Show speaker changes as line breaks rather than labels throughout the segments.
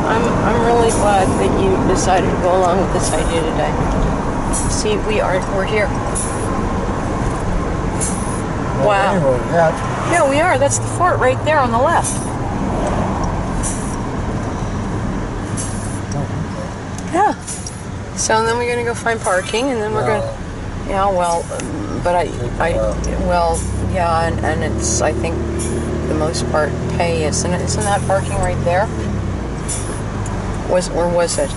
I'm really glad that you decided to go along with this idea today. See, we're here. Wow. Yeah, we are. That's the fort right there on the left. Yeah. So then we're gonna go find parking, and then we're gonna. Yeah. Well, but well, yeah, and it's I think the most part pay, isn't it? Isn't that parking right there? Was it?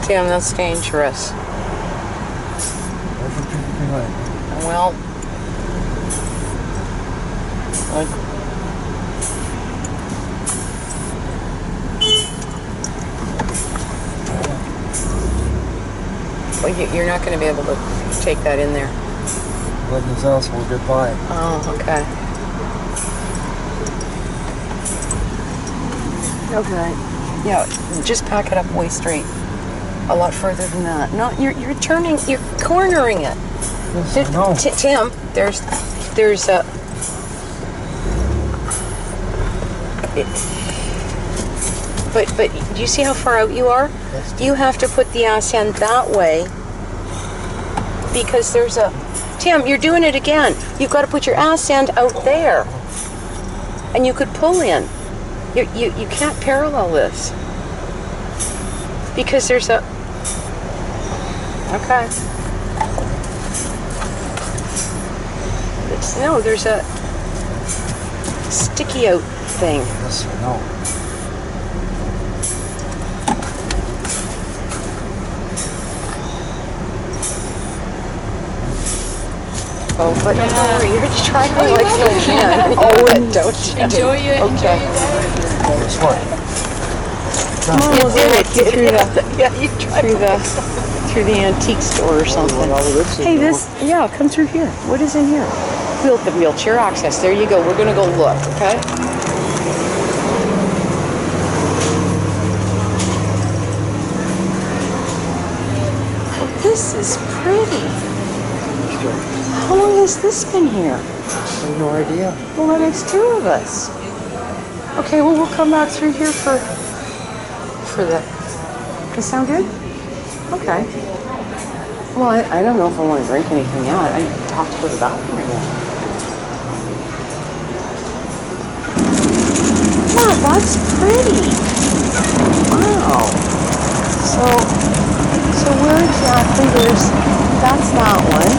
Damn, that's dangerous. Well, you're not going to be able to take that in there.
Goodness else will get by.
Oh, okay. Okay. Yeah, just pack it up way straight. A lot further than that. No, you're cornering it.
Yes, no.
Tim, there's a. But do you see how far out you are?
Yes.
You have to put the ass end that way because there's a. Tim, you're doing it again. You've got to put your ass end out there, and you could pull in. You can't parallel this because there's a. Okay. No, there's a sticky out thing.
Yes, I know.
Oh, but don't worry, you're just trying to like no man. Oh, don't you?
Enjoy it.
Okay.
It's what?
Come on, we'll get it. Get through the through the antique store or something. Hey, come through here. What is in here? The wheelchair access. There you go. We're gonna go look. Okay. Oh, this is pretty. How long has this been here?
I have no idea.
Well, that makes two of us. Okay, well, we'll come back through here for the. Does that sound good? Okay. Well, I don't know if I want to drink anything yet. I have to go to the bathroom again. Wow, that's pretty. Wow. So where exactly that's that one.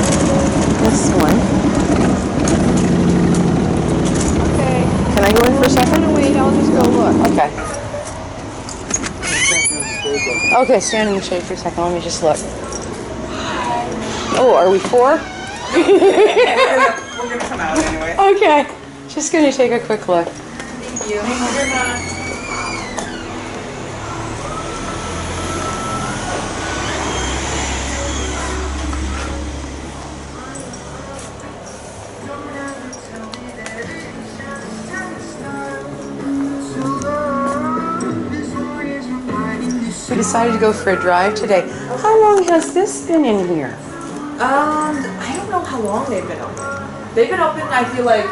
This one.
Okay.
Can I go in for a second?
No, wait, I'll just go look.
Okay. Okay, stand in the shade for a second. Let me just look. Oh, are we four?
We're gonna come out anyway.
Okay. Just gonna take a quick look.
Thank you. Thank you very much.
We decided to go for a drive today. How long has this been in here?
I don't know how long they've been open. They've been open, I feel like,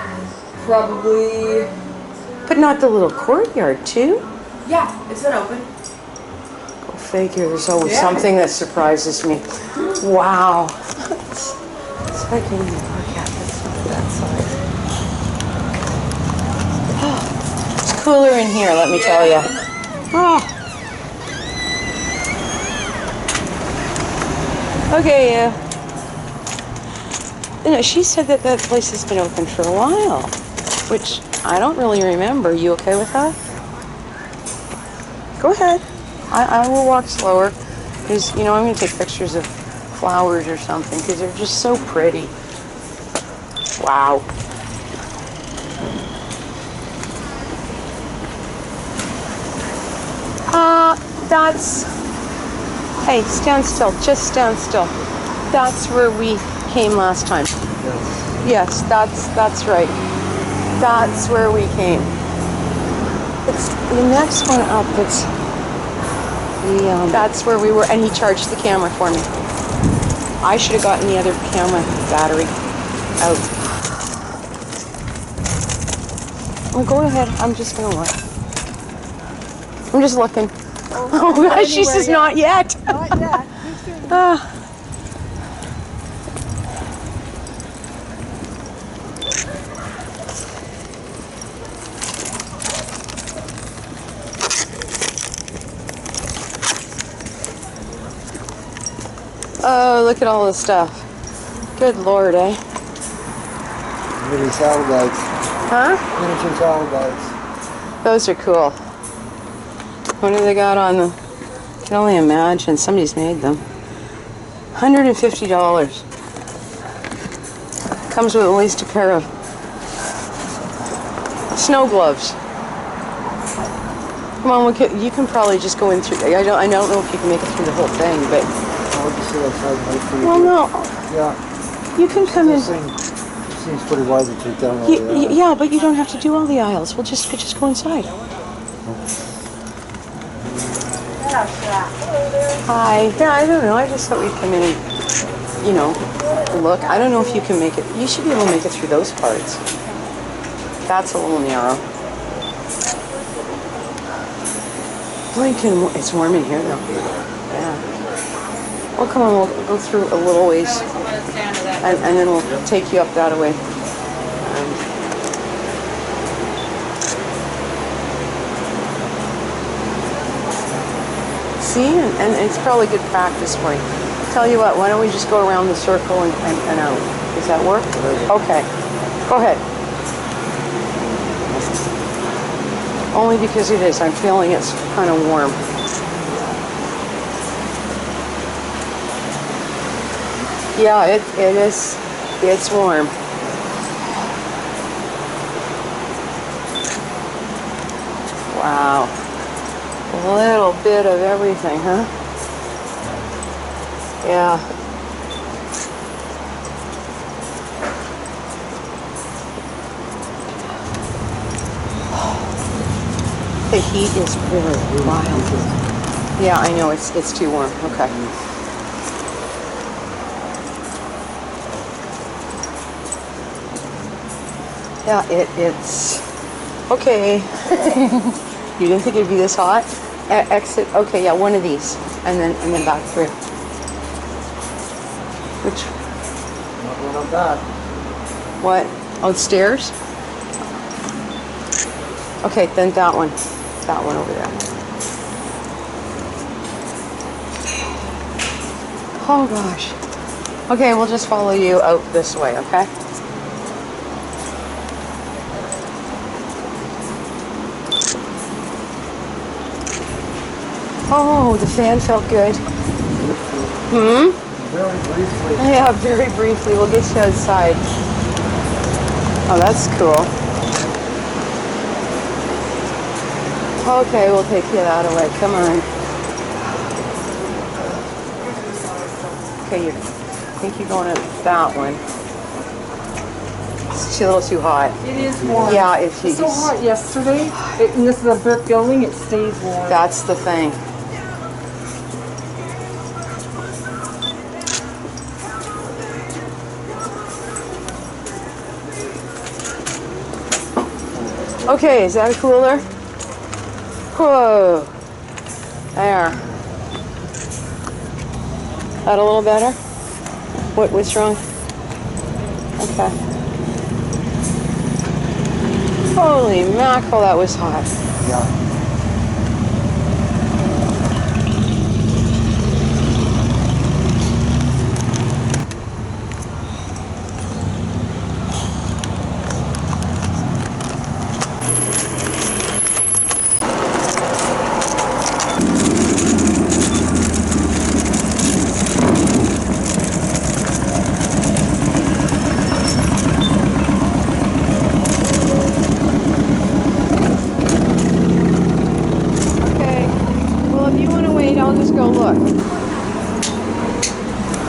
probably...
But not the little courtyard, too?
Yeah, it's been open.
Go figure, there's always something that surprises me. Wow. So I can look at this on that side. Oh, it's cooler in here, let me tell you. Oh. Okay, she said that place has been open for a while, which I don't really remember. You okay with that? Go ahead. I will walk slower because, I'm going to take pictures of flowers or something because they're just so pretty. Wow. Hey, stand still. Just stand still. That's where we came last time. Yes, that's right. That's where we came. It's the next one up. It's that's where we were, and he charged the camera for me. I should have gotten the other camera battery out. Well, go ahead. I'm just gonna look. I'm just looking. Oh gosh, she says not yet.
Not yet.
Ah. Oh, look at all this stuff. Good Lord, eh?
Mini salad bags.
Huh?
Miniature salad bags.
Those are cool. What do they got on them? I can only imagine. Somebody's made them. $150. Comes with at least a pair of snow gloves. Come on, you can probably just go in through. I don't know if you can make it through the whole thing, but.
I'll just sit outside and wait for you.
Well, no.
Yeah.
You can come in.
This seems pretty wide to take down all the aisles.
Yeah, but you don't have to do all the aisles. We'll just go inside. Hi. Yeah, I don't know. I just thought we'd come in and, look. I don't know if you can make it. You should be able to make it through those parts. That's a little narrow. Blinking. It's warm in here, though. Yeah. Well, come on. We'll go through a little ways, and then we'll take you up that way. See, and it's probably good practice for you. Tell you what, why don't we just go around the circle and out? Does that work? Okay. Go ahead. Only because it is. I'm feeling it's kind of warm. Yeah, it is. It's warm. Wow. A little bit of everything, huh? Yeah. The heat is really wild. Yeah, I know, it's too warm. Okay. Yeah, it's okay. You didn't think it'd be this hot? Exit. Okay, yeah, one of these, and then back through. Which?
Not one of that.
What? Oh, stairs? Okay, then that one. That one over there. Oh gosh. Okay, we'll just follow you out this way, okay? Oh, the fan felt good.
Very briefly.
Yeah, very briefly. We'll get you outside. Oh, that's cool. Okay, we'll take you that away. Come on. Okay, I think you're going up that one. It's a little too hot.
It is warm.
Yeah,
It's so hot yesterday. And this is a brick building. It stays warm.
That's the thing. Okay, is that a cooler? Whoa. There. That a little better? What's wrong? Okay. Holy mackerel, that was hot.
Yeah.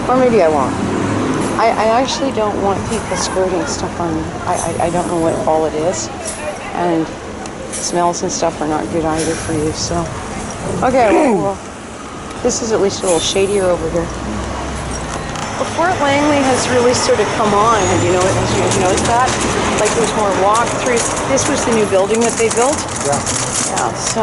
Or maybe I won't. I actually don't want people squirting stuff on me. I don't know what all it is. And smells and stuff are not good either for you, so. Okay, well, this is at least a little shadier over here. Well, Fort Langley has really sort of come on. Have you noticed that? Like there's more walk-throughs. This was the new building that they built.
Yeah.
Yeah, so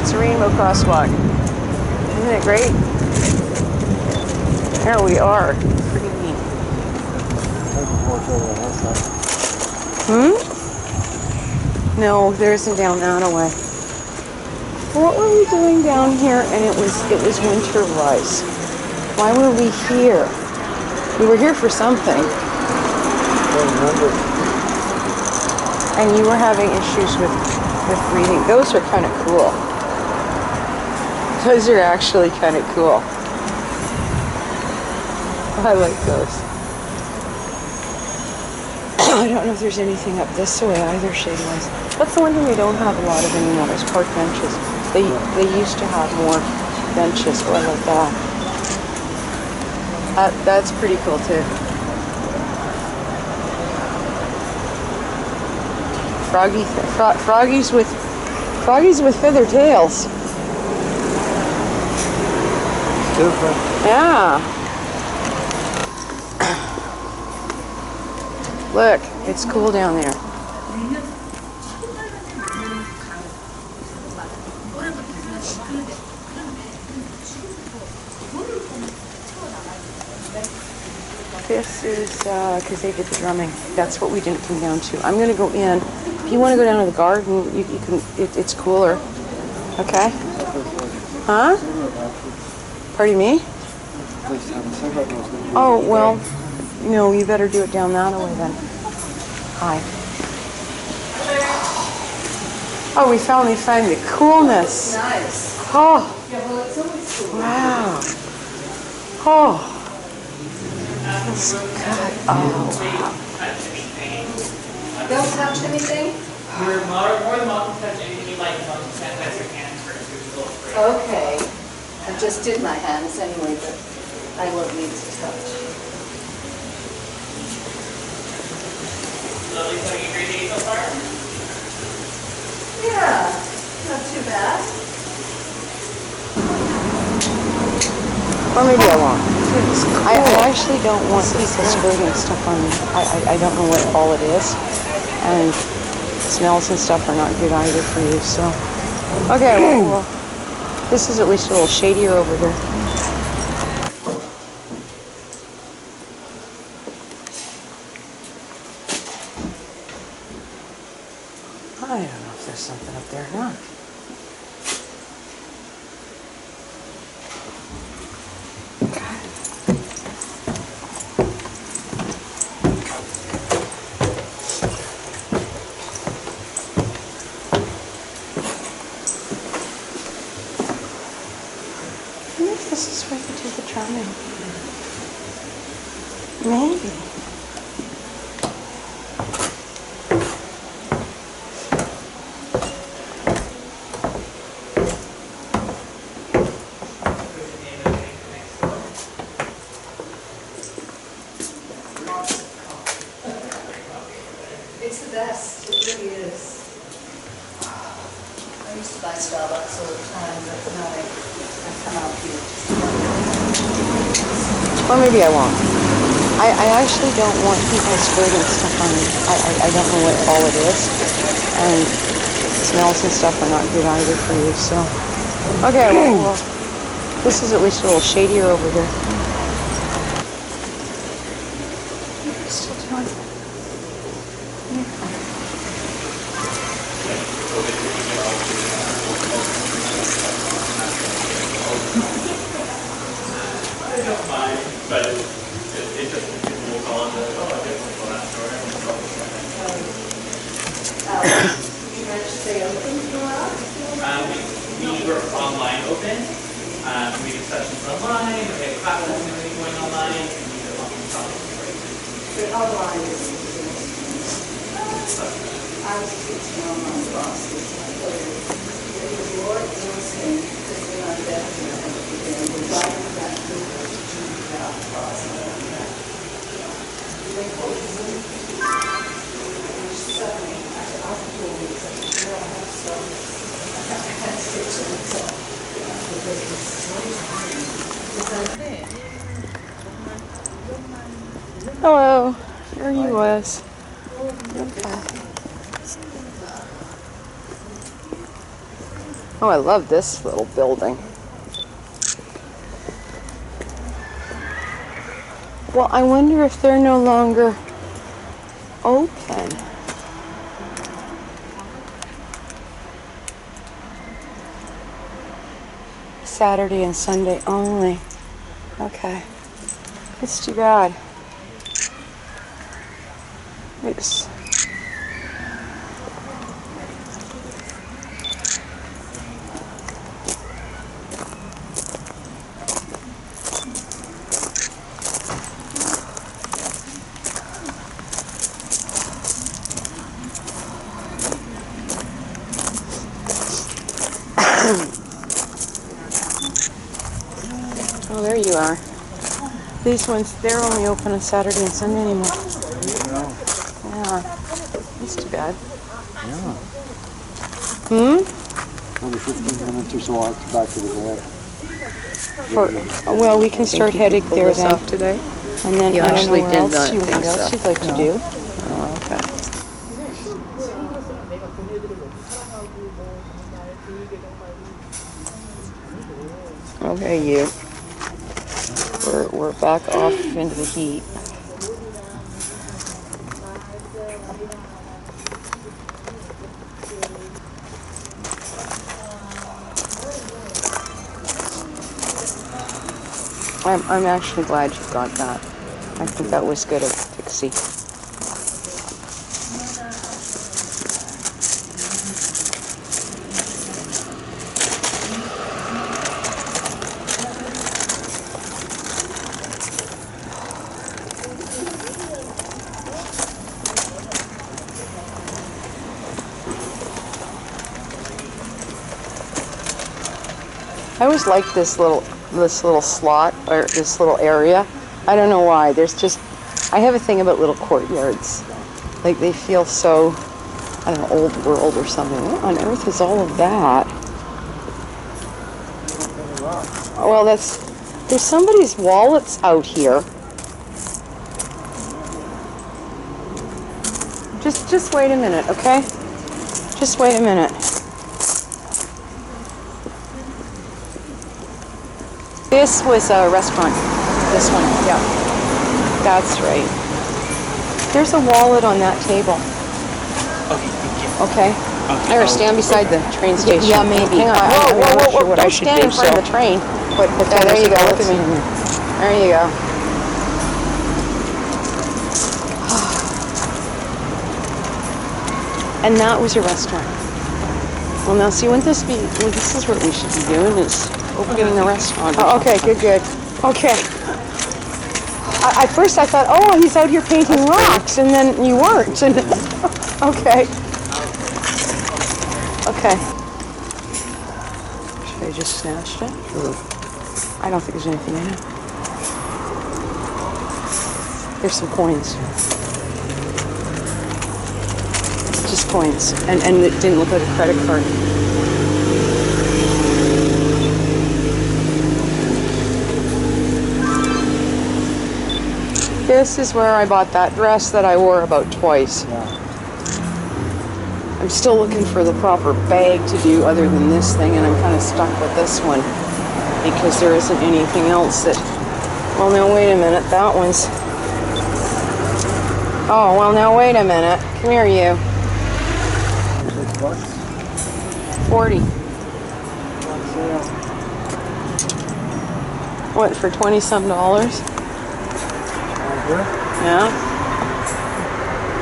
it's a rainbow crosswalk. Isn't it great? There we are. Pretty neat. No, there isn't down that way. What were we doing down here? And it was winter-wise. Why were we here? We were here for something.
I don't remember.
And you were having issues with reading. Those are kind of cool. Those are actually kind of cool. I like those. I don't know if there's anything up this way either, shade-wise. That's the one thing they don't have a lot of anymore is park benches. They used to have more benches. Oh, I like that. That's pretty cool too. Froggies with feather tails.
Different.
Yeah. Look, it's cool down there. This is because they did the drumming. That's what we didn't come down to. I'm gonna go in. If you want to go down to the garden, you can. It's cooler. Okay. Huh? Pardon me? Oh well. No, you better do it down that way then. Hi. Oh, we finally find the coolness.
Nice.
Oh.
Yeah, well, it's always cool.
Wow. Oh. That's good. Oh.
Don't touch anything?
You're more than welcome to touch anything you like as long as you sanitize your hands first, which is a little spray.
Okay. I just did my hands anyway, but I won't need to touch.
Lovely, so you agree day so far?
Yeah, not too bad.
Or maybe I won't. I actually don't want people spraying stuff on me. I don't know what all it is. And smells and stuff are not good either for you, so. Okay, well, this is at least a little shadier over here. I don't know if there's something up there or not. This is where you do the drumming. Maybe.
It's the best. It really is. I used to buy Starbucks all the time, but now I come out here.
Or maybe I won't. I actually don't want people spraying stuff on me. I don't know what all it is. And smells and stuff are not good either for you, so. Okay, well, this is at least a little shadier over here. Still doing it.
But it's just we'll call it the, oh, I guess we'll call that story.
You guys stay open for a while?
We were online open. We do sessions online. We have classes and everything going online. And we do lots of stuff.
The online is I was teaching online classes. It was more interesting because when I left and we got that class. They called it Zoom. Suddenly, after 4 weeks, I said, well, I have some. I had to fix it myself. Because it was so tiring.
Hello. There he was. Okay. Oh, I love this little building. Well, I wonder if they're no longer open. Saturday and Sunday only. Okay. It's too bad. It's oh, there you are. These ones, they're only open on Saturday and Sunday anymore. Yeah. That's too bad.
Yeah.
Hmm?
Another 15 minutes or so, I'll get back to the bed.
Well, we can start heading there then.
today?
And then
You
I don't know
actually
where
did
else
not
you
think
what else
so.
you'd like to do.
Oh, okay.
Okay, you. We're back off into the heat. I'm actually glad you got that. I think that was good of Pixie. I always like this little slot or this little area. I don't know why. I have a thing about little courtyards. Like they feel so, I don't know, old world or something. What on earth is all of that? Well, there's somebody's wallets out here. Just wait a minute, okay? Just wait a minute. This was a restaurant. This one, yeah. That's right. There's a wallet on that table. Okay. Or stand beside the train station.
Yeah, maybe.
Hang on. I'm not sure what I should do. Don't stand in front of the train. But yeah, there you go. Look at me. There you go. And that was a restaurant. Well, now see, this is what we should be doing is opening a restaurant. Oh, okay, good. Okay. At first I thought, oh, he's out here painting rocks, and then you weren't. And okay. Okay. Should I just snatched it?
Sure.
I don't think there's anything in it. There's some coins. Just coins. And it didn't look like a credit card. This is where I bought that dress that I wore about twice.
Yeah.
I'm still looking for the proper bag to do other than this thing, and I'm kind of stuck with this one because there isn't anything else that... Well, now wait a minute. That one's... Oh, well, now wait a minute. Come here, you.
$6.
40.
On sale.
What, for $20-some? Yeah?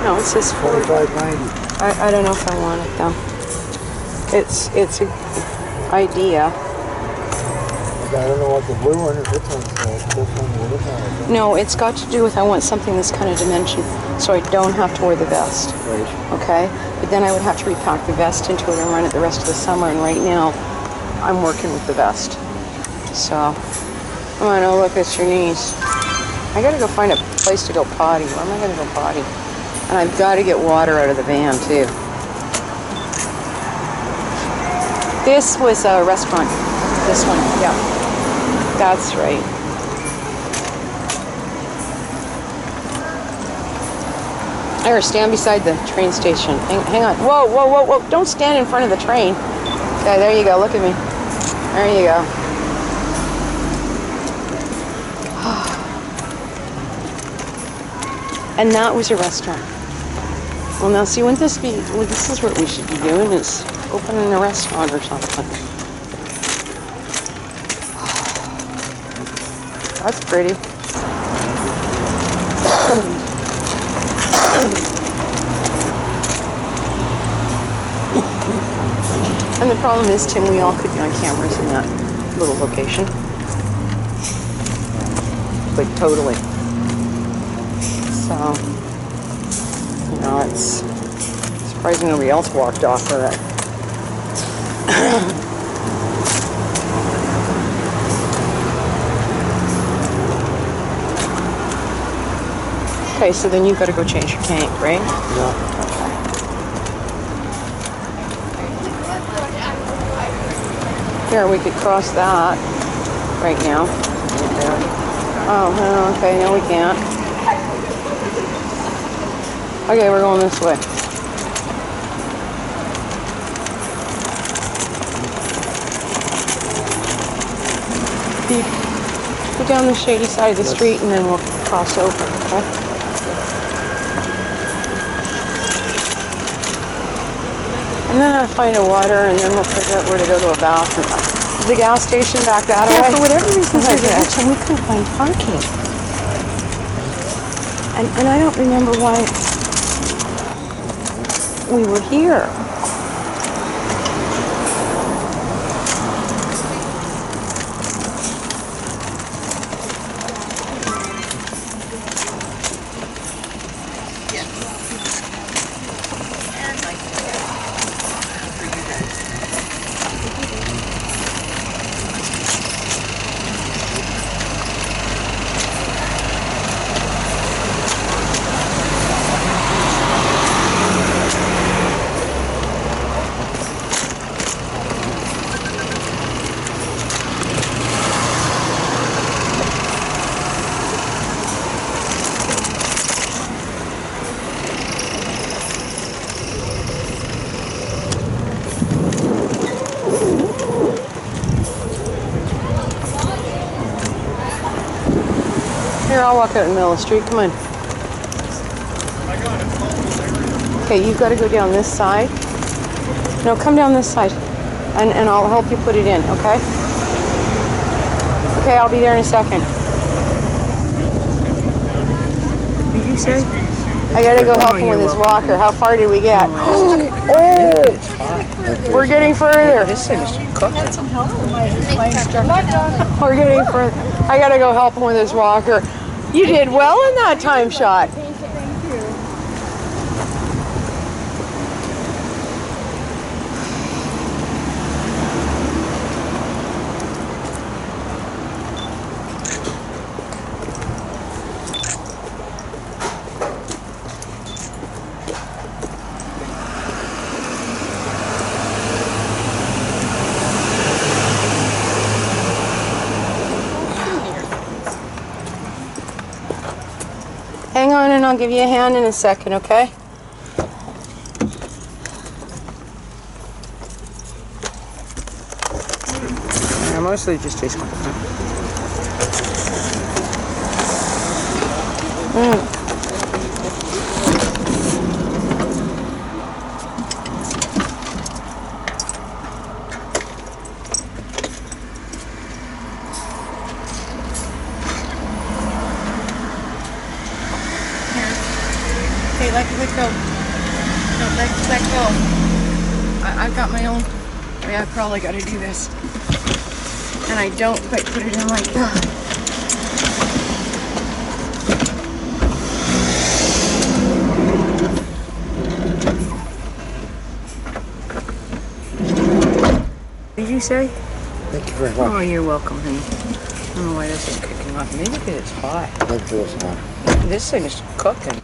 No, it says 40.
$45.90.
I don't know if I want it, though. It's an idea.
I don't know what the blue one is. This one's this one or this one.
No, it's got to do with I want something this kind of dimension so I don't have to wear the vest.
Right.
Okay? But then I would have to repack the vest into it and run it the rest of the summer, and right now I'm working with the vest. So, oh no, look, it's your knees. I gotta go find a place to go potty. Where am I gonna go potty? And I've got to get water out of the van too. This was a restaurant. This one, yeah. That's right. Or stand beside the train station. Hang on. Whoa. Don't stand in front of the train. Okay, there you go. Look at me. There you go. And that was a restaurant. Well, now see, wouldn't this be? Well, this is what we should be doing: is opening a restaurant or something. That's pretty. And the problem is, Tim, we all could be on cameras in that little location. Like, totally. So, you know, it's surprising nobody else walked off of it. Okay, so then you've got to go change your tank, right?
Yeah.
Here, we could cross that right now. Oh, no, okay, no we can't. Okay, we're going this way. Go down the shady side of the street and then we'll cross over, okay? And then I'll find a water and then we'll figure out where to go to a bathroom. Is the gas station back that way?
For whatever reason,
We couldn't find parking. And I don't remember why we were here. Here, I'll walk out in the middle of the street. Come on. Okay, you've got to go down this side. No, come down this side. And I'll help you put it in, okay? Okay, I'll be there in a second. Did you say? I got to go help him with his walker. How far did we get? Oh! We're getting further.
This thing's cooking.
We're getting further. I got to go help him with his walker. You did well in that time shot. Hang on and I'll give you a hand in a second, okay?
I mostly just taste my
Okay, let go. No, let go. I've got my own. I probably got to do this. And I don't quite put it in like that. Did you say?
Thank you very much.
Oh, you're welcome, honey. I don't know why this is cooking off. Maybe because it's hot.
That feels hot.
This thing is cooking.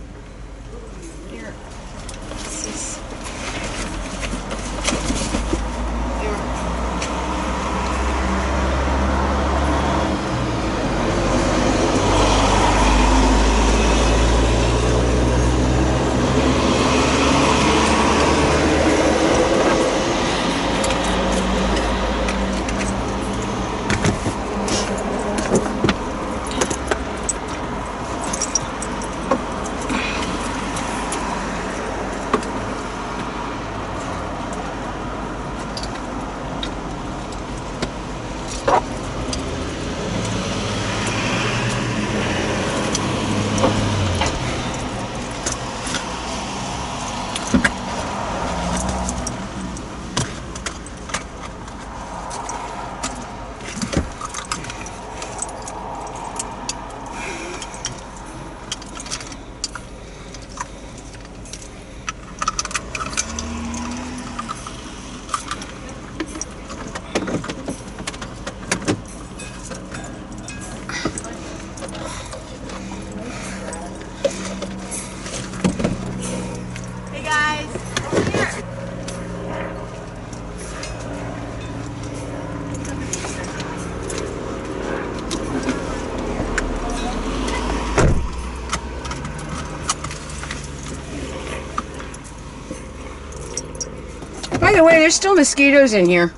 By the way, there's still mosquitoes in here.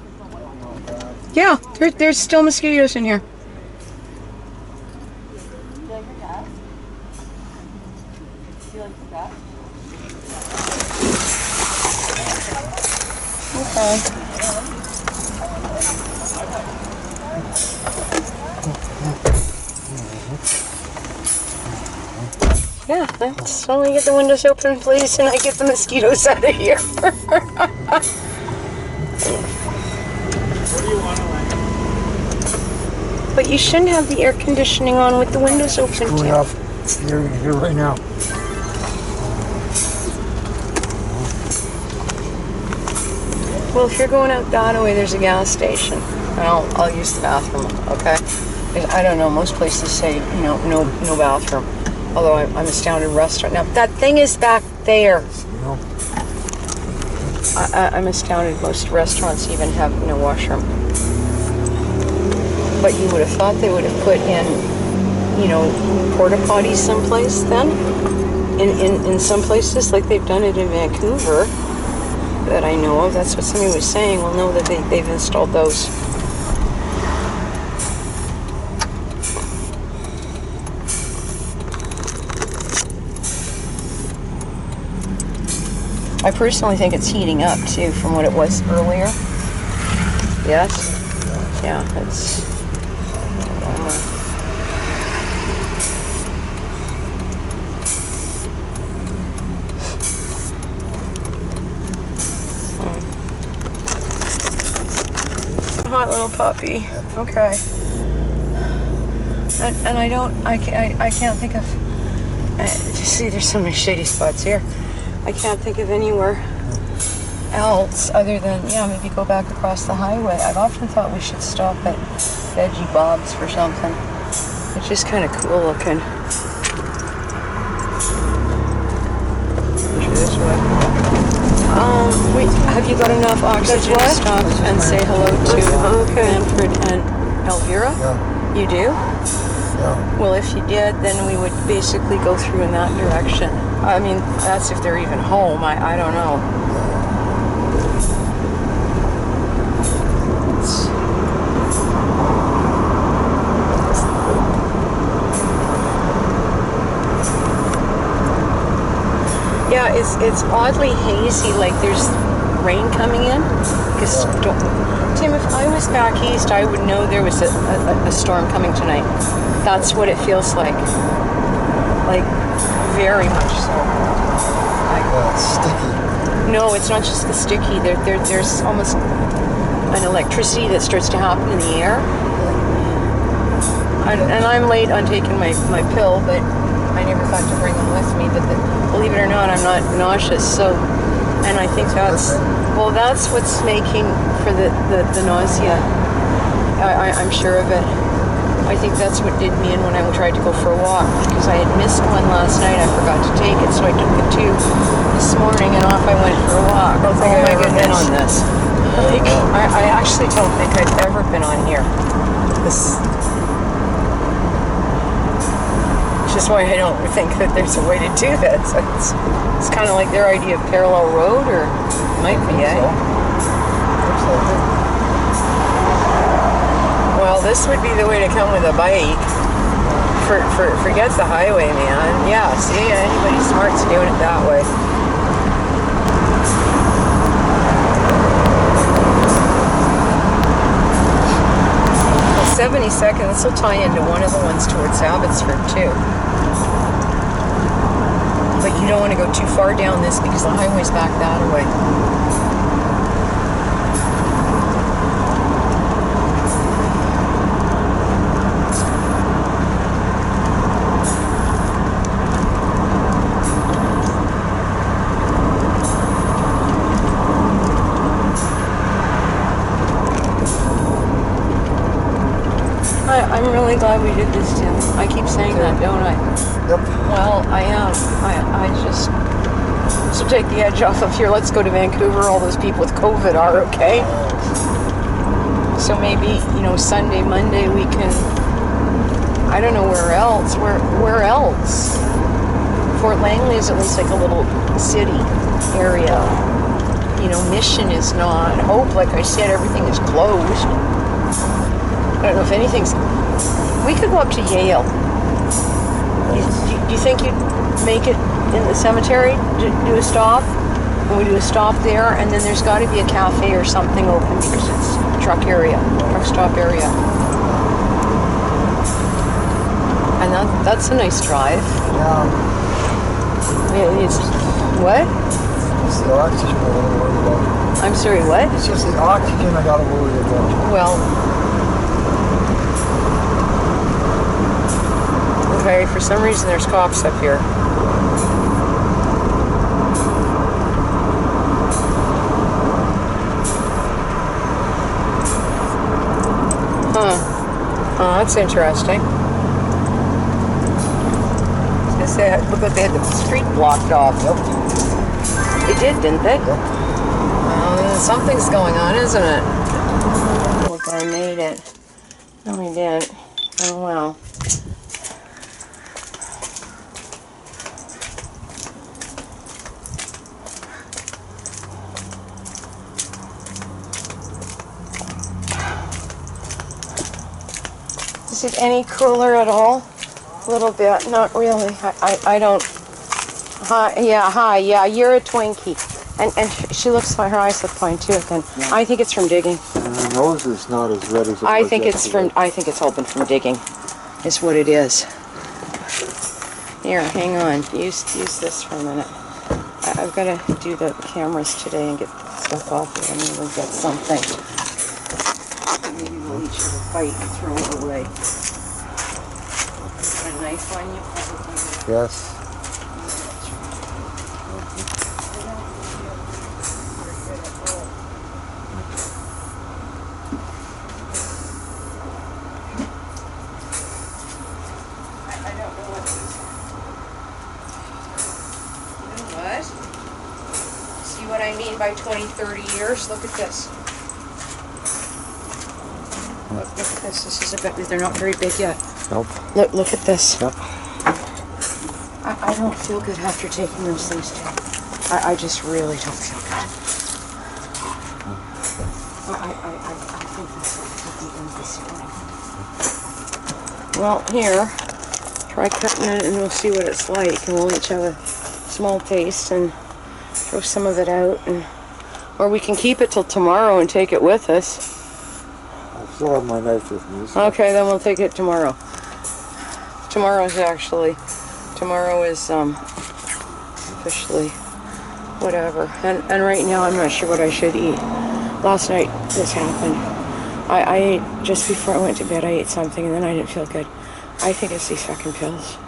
Yeah, there's still mosquitoes in here. Okay. Yeah, let's only get the windows open, please, and I get the mosquitoes out of here. But you shouldn't have the air conditioning on with the windows open,
Going
too.
off here right now.
Well, if you're going out that way, there's a gas station. And I'll use the bathroom, okay? I don't know, most places say, no bathroom. Although I'm astounded restaurant. Now, that thing is back there.
No.
I'm astounded most restaurants even have no washroom. But you would have thought they would have put in, porta potties someplace then. In some places, like they've done it in Vancouver, that I know of. That's what somebody was saying. Well, no, that they've installed those. I personally think it's heating up too from what it was earlier. Yes? Yeah, it's hot little puppy. Okay. And I can't think of see, there's so many shady spots here. I can't think of anywhere else other than, maybe go back across the highway. I've often thought we should stop at Veggie Bob's for something. It's just kind of cool looking. This way. Wait, have you got enough oxygen to stop and say hello to Manfred and Elvira?
Yeah.
You do?
Yeah.
Well, if you did, then we would basically go through in that direction. I mean, that's if they're even home. I don't know. Yeah, it's oddly hazy, like there's rain coming in. Because Tim, if I was back east, I would know there was a storm coming tonight. That's what it feels like. Like, very much so.
Sticky.
No, it's not just the sticky. There's almost an electricity that starts to happen in the air. And I'm late on taking my pill, but I never thought to bring them with me. But believe it or not, I'm not nauseous. So, and I think that's what's making for the nausea. I'm sure of it. I think that's what did me in when I tried to go for a walk, because I had missed one last night. I forgot to take it, so I took the 2 this morning and off I went for a walk. I don't think I've ever been on this. I actually don't think I've ever been on here. Which is why I don't think that there's a way to do this. It's kind of like their idea of parallel road, or might be, eh?
Looks like it.
Well, this would be the way to come with a bike. Forget the highway, man. Yeah, see, anybody smart's doing it that way. 72nd, this will tie into one of the ones towards Abbotsford too. But you don't want to go too far down this because the highway's back that way. I'm really glad we did this, Tim. I keep saying that, don't I?
Yep.
Well, I am. I just... So take the edge off of here. Let's go to Vancouver. All those people with COVID are okay. So maybe, Sunday, Monday, we can... I don't know where else. Where else? Fort Langley is at least like a little city area. Mission is not. Hope, like I said, everything is closed. I don't know if anything's. We could go up to Yale. Do you think you'd make it in the cemetery to do a stop? And we do a stop there, and then there's got to be a cafe or something open because it's a truck stop area. And that's a nice drive.
Yeah.
It's what?
It's the oxygen I gotta worry about.
I'm sorry, what?
It's just the oxygen I gotta worry about.
Well, okay, for some reason there's cops up here. Huh. Oh, that's interesting. Look what they had the street blocked off.
Yep.
They did, didn't they?
Yep.
Something's going on, isn't it? Look, I made it. No, we didn't. Oh, well. Is it any cooler at all? A little bit, not really. I don't. Hi, yeah, you're a Twinkie. And she looks fine, her eyes look fine too again. Yeah. I think it's from digging.
And her nose is not as red as it
I
was
think
yesterday.
I think it's all been from digging. Is what it is. Here, hang on. Use this for a minute. I've got to do the cameras today and get stuff off here and we'll get something. Maybe we'll each have a bite and throw it away. Got a knife on you? Probably.
Yes.
What I mean by 20, 30 years. Look at this. Look at this. This is a bit. They're not very big yet.
Nope.
Look at this.
Yep.
I don't feel good after taking those things too. I just really don't feel good. I think this will be the end this morning. Well, here, try cutting it and we'll see what it's like, and we'll each have a small taste and throw some of it out, or we can keep it till tomorrow and take it with us.
I still have my knife with me. So.
Okay, then we'll take it tomorrow. Tomorrow is officially whatever. And right now I'm not sure what I should eat. Last night this happened. I ate, just before I went to bed, I ate something and then I didn't feel good. I think it's these fucking pills.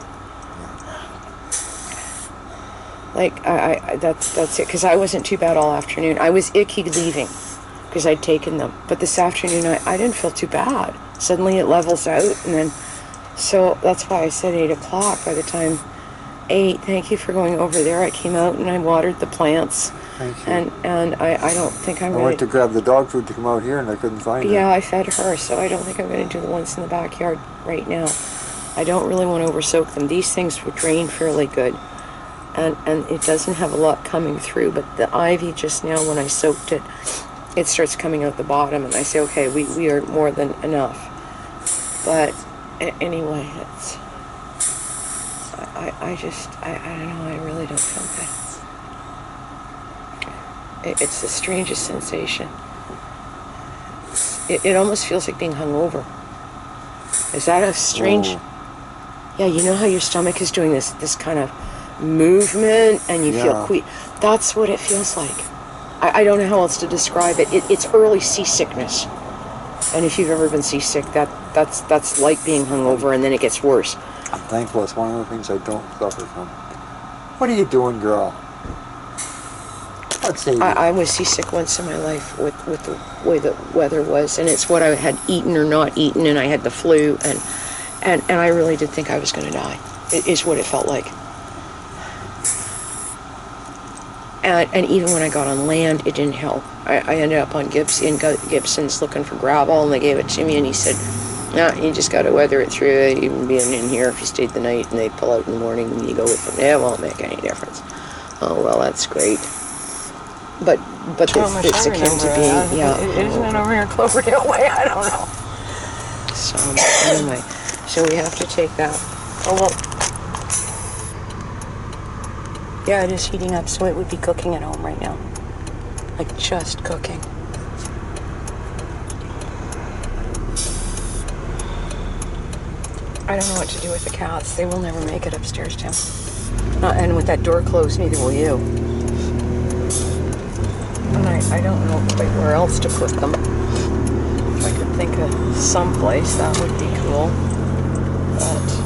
Like, that's it, because I wasn't too bad all afternoon. I was icky leaving, because I'd taken them. But this afternoon, I didn't feel too bad. Suddenly it levels out, and then, so that's why I said 8 o'clock. By the time 8, thank you for going over there. I came out and I watered the plants.
Thank you.
And I don't think I'm
I went to grab the dog food to come out here, and I couldn't find it.
Yeah, I fed her, so I don't think I'm going to do the ones in the backyard right now. I don't really want to over-soak them. These things would drain fairly good. And it doesn't have a lot coming through, but the ivy just now, when I soaked it, it starts coming out the bottom, and I say, okay, we are more than enough. But anyway, it's, I don't know, I really don't feel good. It's the strangest sensation. It almost feels like being hungover. Is that a strange?
Oh.
Yeah, you know how your stomach is doing this kind of movement and you feel quick. That's what it feels like. I don't know how else to describe it. It's early seasickness. And if you've ever been seasick, that's like being hungover, and then it gets worse.
I'm thankful it's one of the things I don't suffer from. What are you doing, girl? Let's say
I was seasick once in my life with the way the weather was, and it's what I had eaten or not eaten, and I had the flu, and I really did think I was going to die. It is what it felt like. And even when I got on land, it didn't help. I ended up on Gibson's looking for gravel, and they gave it to me, and he said, no, you just got to weather it through, even being in here if you stayed the night, and they pull out in the morning, and you go with them. Yeah, it won't make any difference. Oh, well, that's great. but
How much
it's
I
akin to
remember,
being, yeah.
Isn't it over here in Cloverdale Way? I don't know.
So anyway, so we have to take that. Oh well. Yeah, it is heating up, so it would be cooking at home right now. Like just cooking. I don't know what to do with the cats. They will never make it upstairs, Tim. And with that door closed, neither will you. And I don't know quite where else to put them. If I could think of someplace, that would be cool. But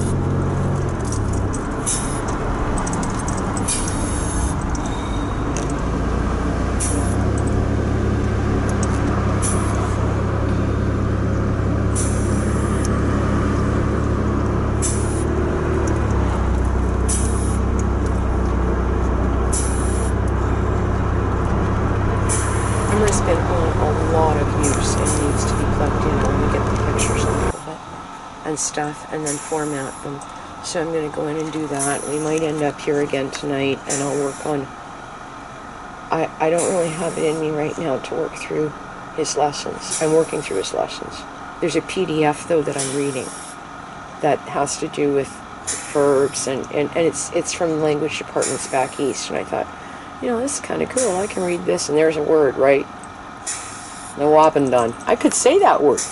there's been a lot of use. It needs to be plugged in when we get the pictures off of it and stuff, and then format them. So I'm going to go in and do that. We might end up here again tonight, and I'll work on... I don't really have it in me right now to work through his lessons. I'm working through his lessons. There's a PDF, though, that I'm reading that has to do with verbs, and it's from language departments back east, and I thought, you know, this is kind of cool. I can read this, and there's a word, right? No wabandon. I could say that word.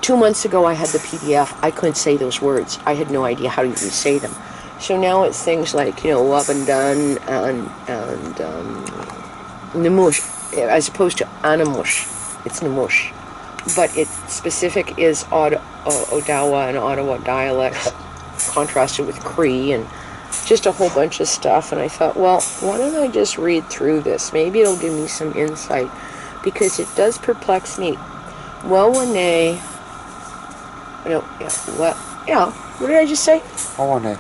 2 months ago, I had the PDF. I couldn't say those words. I had no idea how to even say them. So now it's things like, you know, wabandon and namush, as opposed to animush. It's namush. But its specific is Odawa and Ottawa dialects, contrasted with Cree, and just a whole bunch of stuff. And I thought, well, why don't I just read through this? Maybe it'll give me some insight, because it does perplex me. Wawane, no, yeah, what did I just say?
Wawane.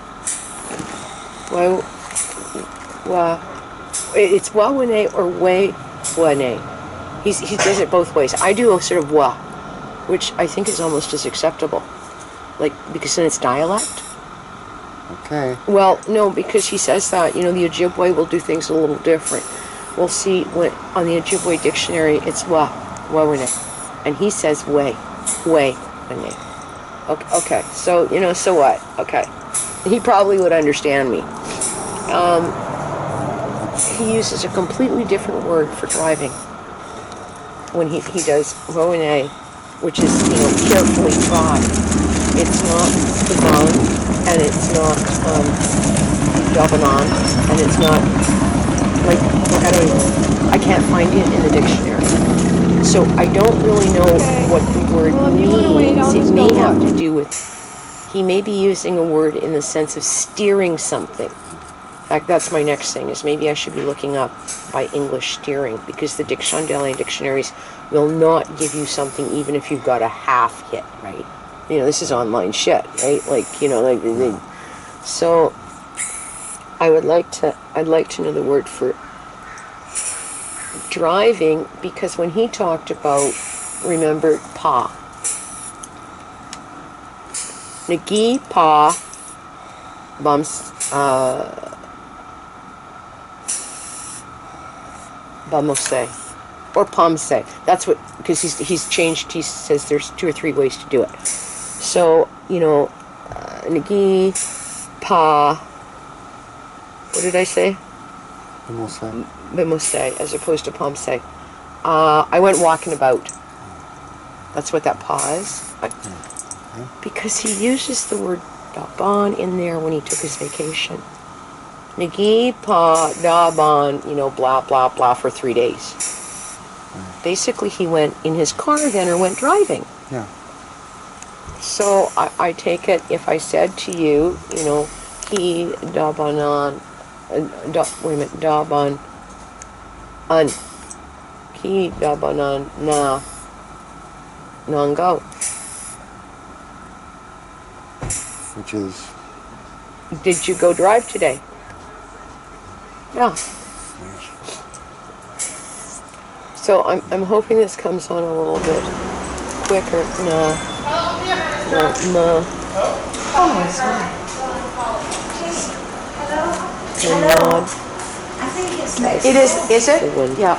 It's wawane or wane. He does it both ways. I do a sort of wa, which I think is almost as acceptable, like, because then it's dialect.
Okay.
Well, no, because he says that, you know, the Ojibwe will do things a little different. We'll see when on the Ojibwe dictionary it's wawane, and he says wane. Okay, so, you know, so what? Okay. He probably would understand me. He uses a completely different word for driving when he does wawane, which is, you know, carefully drive. It's not kaban, and it's not dabanan, and it's not, like, I can't find it in the dictionary. So I don't really know what the word means. It may have to do with, he may be using a word in the sense of steering something. In fact, that's my next thing, is maybe I should be looking up by English steering, because the Dictionary dictionaries will not give you something even if you've got a half hit, right? You know, this is online shit, right? Like, you know, like, so I'd like to know the word for driving, because when he talked about, remember, pa, nagi pa, bums, bamose, or pomse. That's what, because he's changed. He says there's 2 or 3 ways to do it. So, you know, nagi pa. What did I say? Bamose, as opposed to pomse. I went walking about. That's what that pa is. Because he uses the word daban in there when he took his vacation. Nagi pa daban, you know, blah blah blah for 3 days. Basically, he went in his car then, or went driving.
Yeah.
So I take it, if I said to you, you know, he dabanan, wait a minute, daban, an, he dabanan na, nango.
Which is?
Did you go drive today? Yeah. So I'm hoping this comes on a little bit quicker. No.
Oh, it's fine. Hello?
Nod.
I
think it's next.
It is it?
The wind.
Yeah.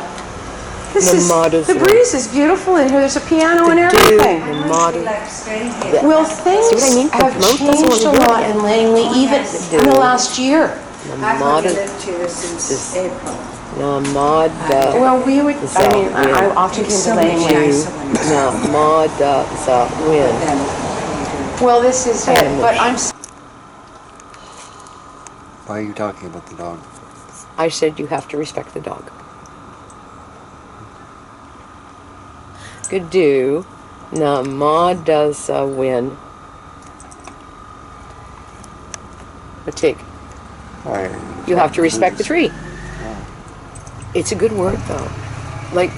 This is,
Lammas
the
wind.
breeze is beautiful in here. There's a piano and everything.
I know we like staying here.
Well, things
See what I mean? The
have
mouth doesn't
changed a
wanna do
lot
it.
in Langley, even in the last year.
I've only lived here since April.
Namada.
Well, we would, I mean, I often came to
So much
Langley.
nicer when it's
Namada sa wind.
than what
Well, this is it, but I'm,
Why are you talking about the dog?
I said you have to respect the dog. Good do. Namada sa wind. Matik. You have to respect the tree. It's a good word though. Like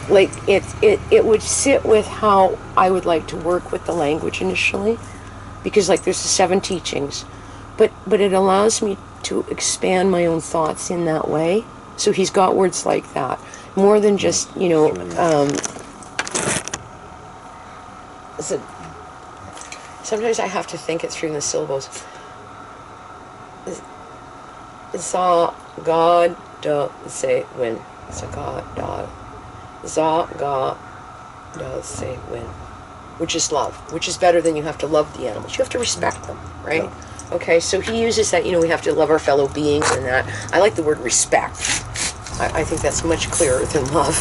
it would sit with how I would like to work with the language initially, because like there's the 7 teachings, but it allows me to expand my own thoughts in that way. So he's got words like that more than just so sometimes I have to think it through in the syllables. Za God da say when. Za God da. Za ga da say when. Which is love. Which is better than you have to love the animals. You have to respect them, right? Yeah. Okay, so he uses that, we have to love our fellow beings and that. I like the word respect. I think that's much clearer than love.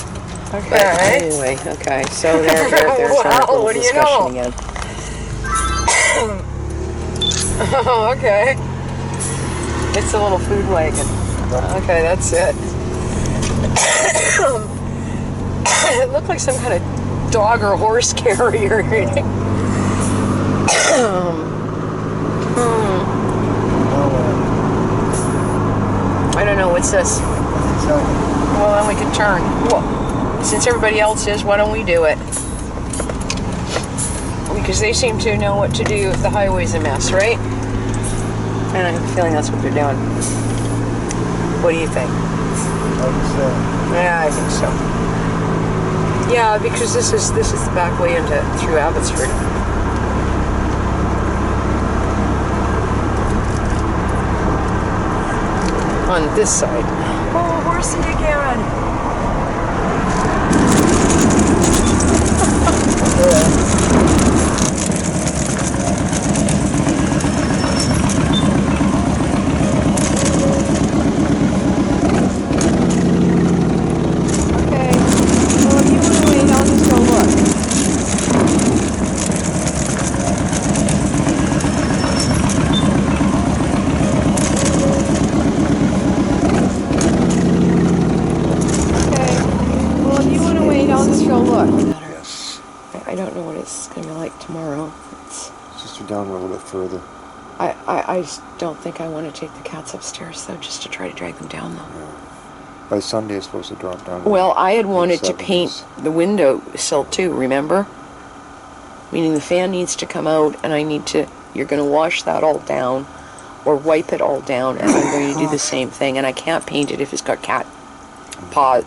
okay.
But anyway, okay, so there's
Wow,
our little
what do you
discussion
know?
again.
Oh, okay. It's a little food wagon. Okay, that's it. It looked like some kind of dog or horse carrier. I don't know, what's this? Well, then we can turn. Well, since everybody else is, why don't we do it? Because they seem to know what to do if the highway's a mess, right? And I have a feeling that's what they're doing. What do you think? Yeah, I think so. Yeah, because this is the back way through Abbotsford. On this side. Oh, horsey again. I don't know what it's going to be like tomorrow.
It's just down a little bit further.
I just don't think I want to take the cats upstairs, though, just to try to drag them down, though.
Yeah. By Sunday, it's supposed to drop down.
Well, I had wanted to
70s.
paint the window sill, too, remember? Meaning the fan needs to come out, and you're going to wash that all down, or wipe it all down, and I'm going to do the same thing. And I can't paint it if it's got cat paw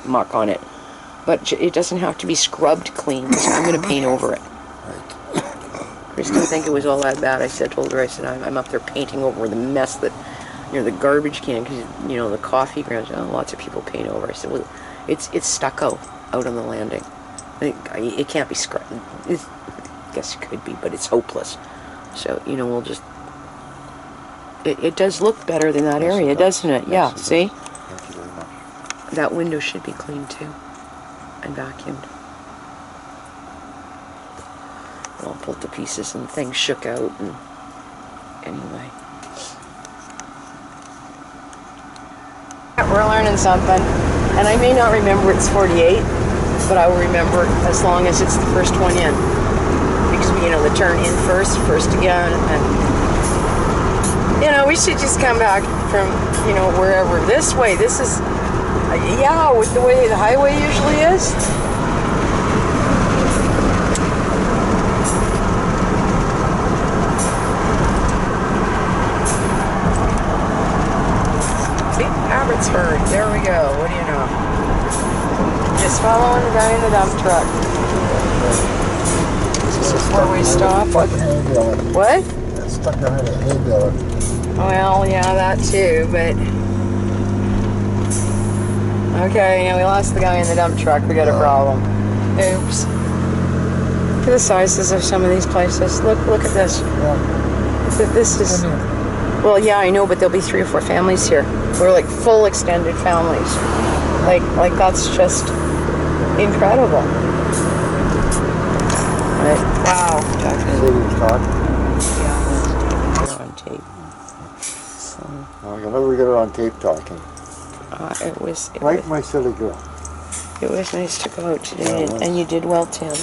muck on it. But it doesn't have to be scrubbed clean, so I'm going to paint over it. Chris didn't think it was all that bad. I told her, I'm up there painting over the mess that, the garbage can, because, the coffee grounds, lots of people paint over. I said, well, it's stucco out on the landing. It can't be scrubbed. I guess it could be, but it's hopeless. So, we'll just, it does look better than that area, doesn't it? Yeah, see?
Thank you very much.
That window should be clean, too. And vacuumed. All pulled to pieces and things shook out, and anyway. We're learning something, and I may not remember it's 48, but I will remember it as long as it's the first one in. Because the turn in first again, and we should just come back from wherever. This way. This is with the way the highway usually is. See, Abbotsford. There we go. What do you know? Just following the guy in the dump truck. This is where we stop. What?
It's stuck behind a hay baler.
Well, yeah, that too, but Okay, yeah, we lost the guy in the dump truck. We got a problem. Oops. Look at the sizes of some of these places. Look at this. This is... Well, yeah, I know, but there'll be 3 or 4 families here. We're like full extended families. Like that's just incredible. Right. Wow.
Yeah. On tape. So,
Whenever we get her on tape talking.
it was
My silly girl.
It was nice to go out today, and you did well, Tim.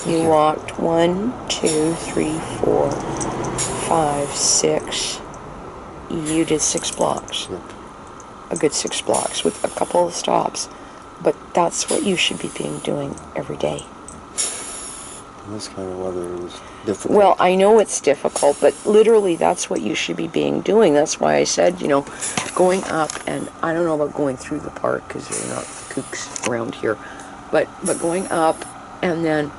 You walked 1, 2, 3, 4, 5, 6. You did 6 blocks.
Yeah.
A good 6 blocks with a couple of stops. But that's what you should be doing every day.
In this kind of weather, it was difficult.
Well, I know it's difficult, but literally that's what you should be doing. That's why I said, going up, and I don't know about going through the park because there are not kooks around here, but going up and then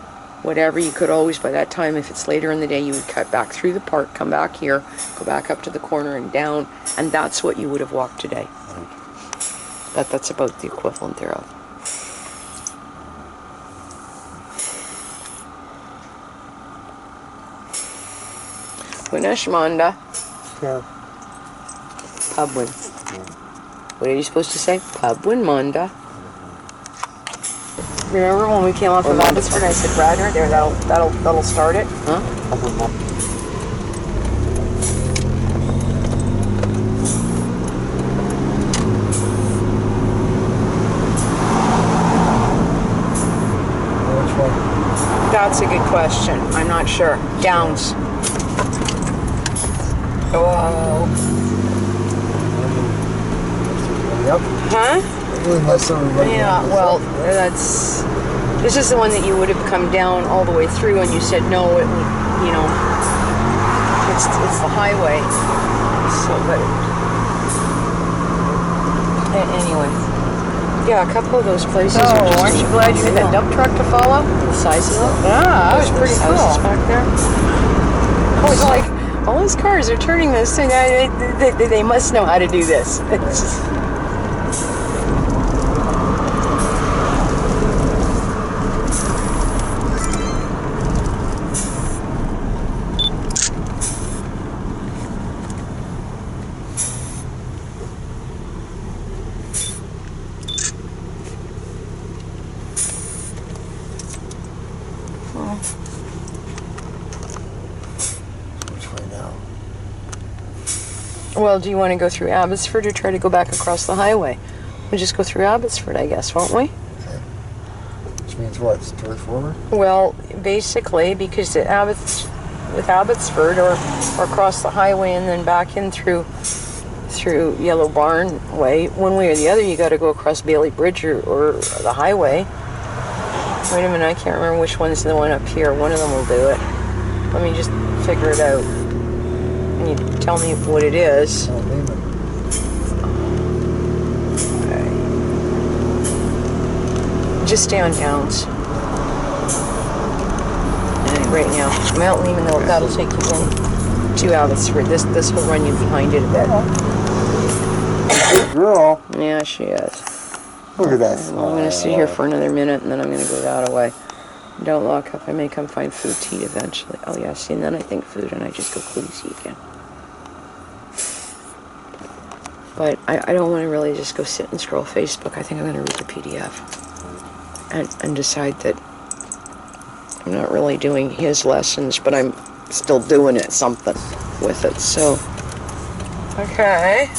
whatever, you could always, by that time, if it's later in the day, you would cut back through the park, come back here, go back up to the corner and down, and that's what you would have walked today.
Right.
That's about the equivalent thereof. Punashmanda.
Yeah.
Pubwin. What are you supposed to say? Pubwin Manda.
Remember when we came off of Abbotsford, I said, Radnor, there, that'll start it?
Huh?
Which one?
That's a good question. I'm not sure. Downs. Oh.
Yep.
Huh?
Unless everybody.
Yeah, well, this is the one that you would have come down all the way through, and you said no, it would, it's the highway. So, but anyway, yeah, a couple of those places. Aren't you glad you had that dump truck to follow?
The size of them?
Yeah, that was pretty cool.
Houses back there.
I was like, all those cars are turning this thing. They must know how to do this. It's just,
Which way now?
well, do you want to go through Abbotsford or try to go back across the highway? We'll just go through Abbotsford, I guess, won't we?
Which means what? Straight forward?
Well, basically, because with Abbotsford or across the highway and then back in through Yellow Barn Way, one way or the other, you got to go across Bailey Bridge or the highway. Wait a minute, I can't remember which one's the one up here. One of them will do it. Let me just figure it out. And you tell me what it is.
Oh, Lehman.
Just stay on Downs. Right now. Mount Lehman, that'll take you in to Abbotsford. This will run you behind it a bit.
Good girl.
Yeah, she is.
Look at that.
I'm going to sit here for another minute and then I'm going to go that way. Don't lock up. I may come find food to eat eventually. Oh, yeah, see, and then I think food and I just go queasy again. But I don't want to really just go sit and scroll Facebook. I think I'm going to read the PDF and decide that I'm not really doing his lessons, but I'm still doing something with it, so. Okay.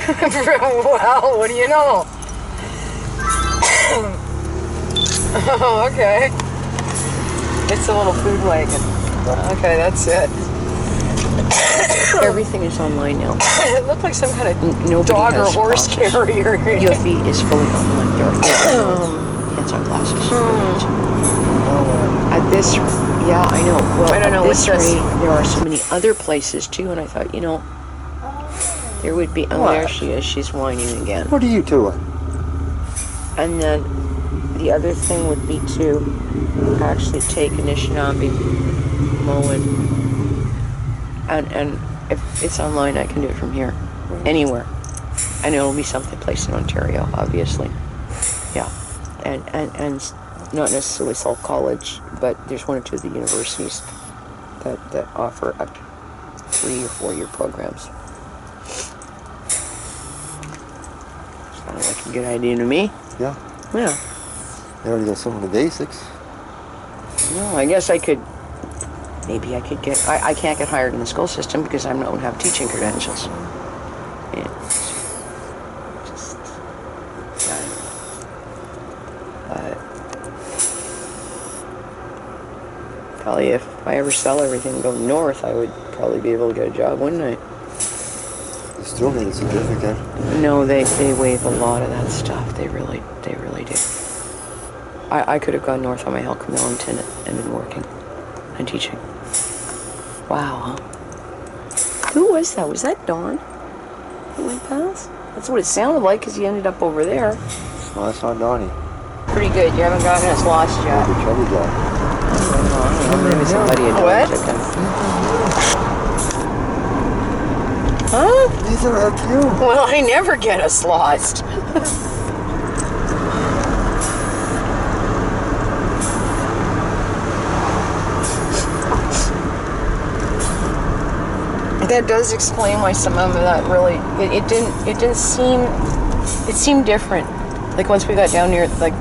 Well, what do you know? Oh, okay. It's a little food wagon. Okay, that's it.
Everything is online now.
It looked like some kind of
Nobody
dog or
has
horse
glasses.
carrier.
Your feet is fully online. Hands-on glasses. At this, yeah, I know. Well,
I don't know,
at
what's this?
rate, there are so many other places too, and I thought, there would be. Oh, there she is. She's whining again.
What are you doing?
And then the other thing would be to actually take Anishinaabe mowing, and if it's online, I can do it from here, anywhere. And it'll be something placed in Ontario, obviously. Yeah. And not necessarily Sault College, but there's one or two of the universities that offer up 3 or 4 year programs. Sounds like a good idea to me.
Yeah.
Yeah.
They already got some of the basics.
No, I guess I could. Maybe I could get. I can't get hired in the school system because I don't have teaching credentials. Yeah. Just. Yeah. Probably if I ever sell everything and go north, I would probably be able to get a job, wouldn't I?
You still need a certificate.
No, they waive a lot of that stuff. They really do. I could have gone north on my Elk Millington and been working and teaching. Wow, huh? Who was that? Was that Dawn who went past? That's what it sounded like because he ended up over there.
No, that's not Donnie.
Pretty good. You haven't gotten us lost yet.
The trouble guy.
Maybe somebody had
What?
took him.
Huh?
These are you.
Well, I never get us lost. That does explain why some of that really it seemed different. Like once we got down near like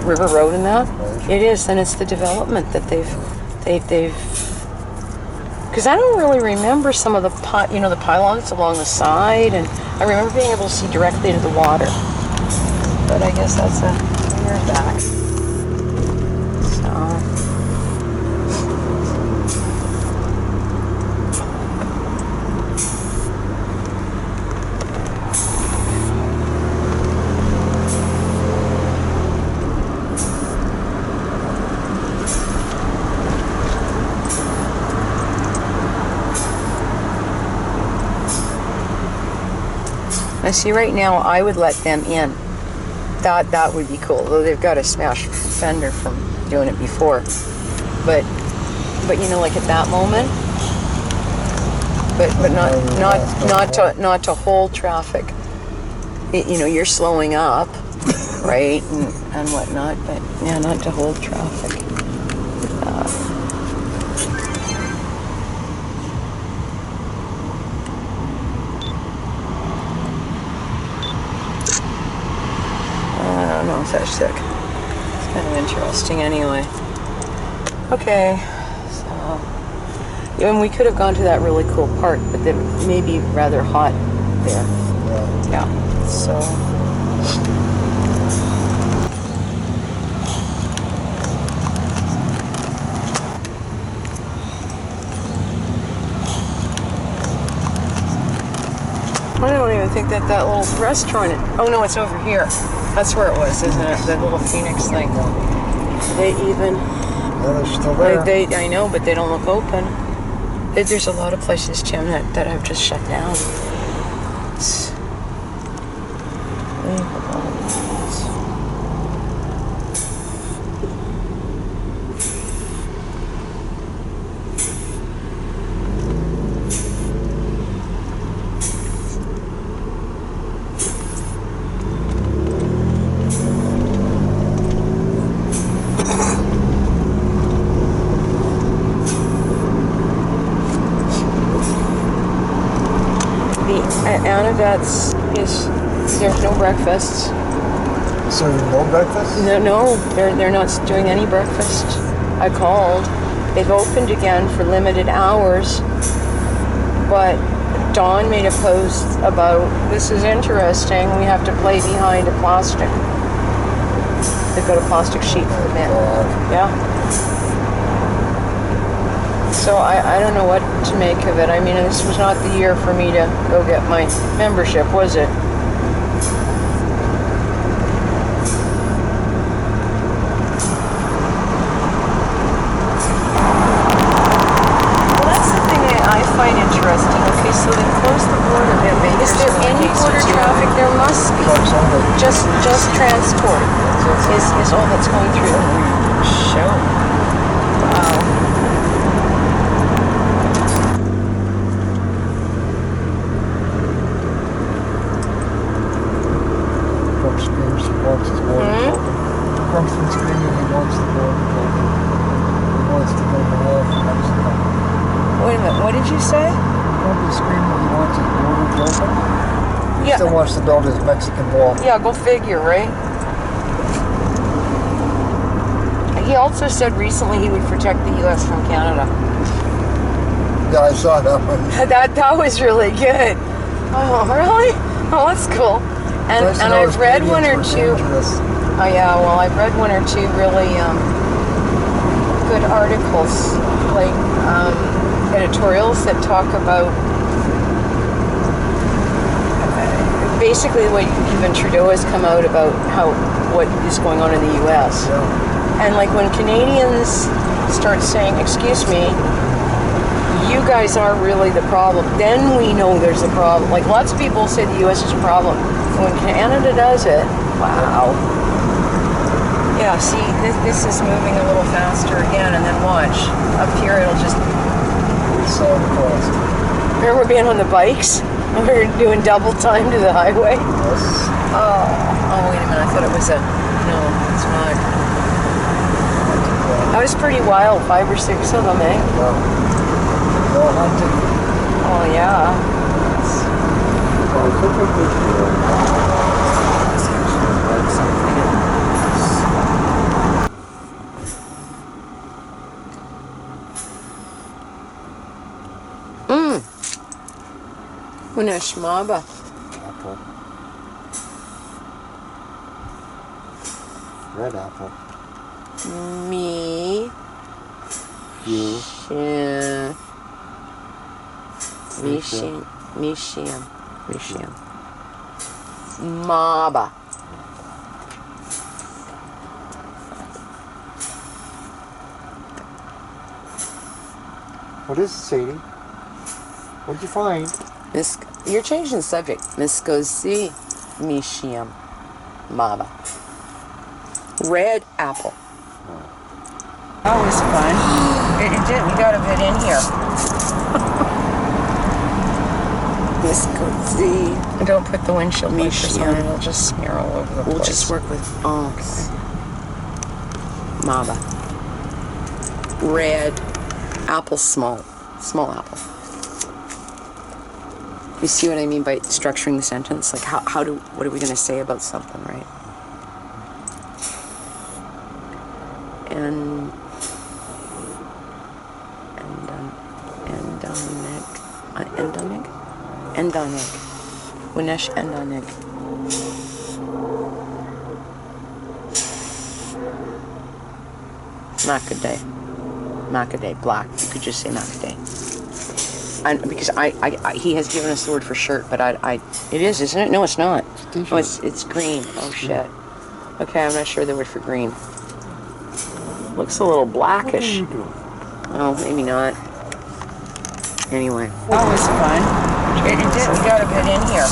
River Road and that, it is. And it's the development that they've because I don't really remember some of the the pylons along the side, and I remember being able to see directly into the water. But I guess that's a years back. So. I see right now I would let them in. That would be cool. Though they've got a smashed fender from doing it before. But like at that moment. But not to hold traffic. You're slowing up, right? And whatnot, but yeah, not to hold traffic. Such sick. It's kind of interesting anyway. Okay, so and we could have gone to that really cool park, but it may be rather hot there. Yeah. So I don't even think that little restaurant. Oh no, it's over here. That's where it was, isn't it? That little Phoenix thing. They even.
Yeah, they're still there.
I know, but they don't look open. There's a lot of places, Jim, that have just shut down. It's there's no breakfasts.
So no breakfast?
No, they're not doing any breakfast. I called. They've opened again for limited hours, but Dawn made a post about, this is interesting, we have to play behind a plastic. They've got a plastic sheet for the men. Yeah. So I don't know what to make of it. I mean, this was not the year for me to go get my membership, was it? Well, that's the thing I find interesting. Okay, so they closed the border. Is there any border traffic? There must be. Just transport is all that's going through. Show. Wow.
you say?
Don't be screaming he wants his borders open. He
Yeah.
still wants to build his Mexican wall.
Yeah, go figure, right? He also said recently he would protect the U.S. from Canada.
Yeah, I saw that one.
That was really good. Oh, really? Oh, that's cool. And
Nice to
and
know
I've read one or
Canadians were
two.
dangerous.
Oh yeah, well I've read one or two really good articles, like editorials that talk about basically what even Trudeau has come out about what is going on in the U.S.
Yeah.
And like when Canadians start saying, "Excuse me, you guys are really the problem," then we know there's a problem. Like lots of people say the U.S. is a problem. When Canada does it, wow. Yeah, see, this is moving a little faster again, and then watch. Up here, it'll just...
It's so fast.
Remember being on the bikes? We were doing double time to the highway?
Yes.
Oh, wait a minute, I thought it was a... No, it's not. That was pretty wild, 5 or 6 of them, eh?
Yeah. Well hunting.
Oh, yeah.
Oh, it's such a good deal.
Una schmaba.
Apple. Red apple.
Me.
You.
Yeah. Misham. Maba.
What is it, Sadie? What'd you find?
You're changing the subject. Miskosi Mishiam Maba. Red apple. That was fun. It did. We got a bit in here. Miskosi. Don't put the windshield wipers on. It'll just smear all over the place. We'll just work with. Oh, okay. Maba. Red apple, small apple. You see what I mean by structuring the sentence? Like what are we going to say about something, right? Endonic. Winesh endonic. Macadam, black. You could just say macadam. And because he has given us the word for shirt, but it is, isn't it? No, it's not. Oh, it's green. Oh shit. Okay, I'm not sure the word for green. Looks a little blackish.
What are you doing?
Oh, maybe not. Anyway, that was fun. It did. We got a bit in here.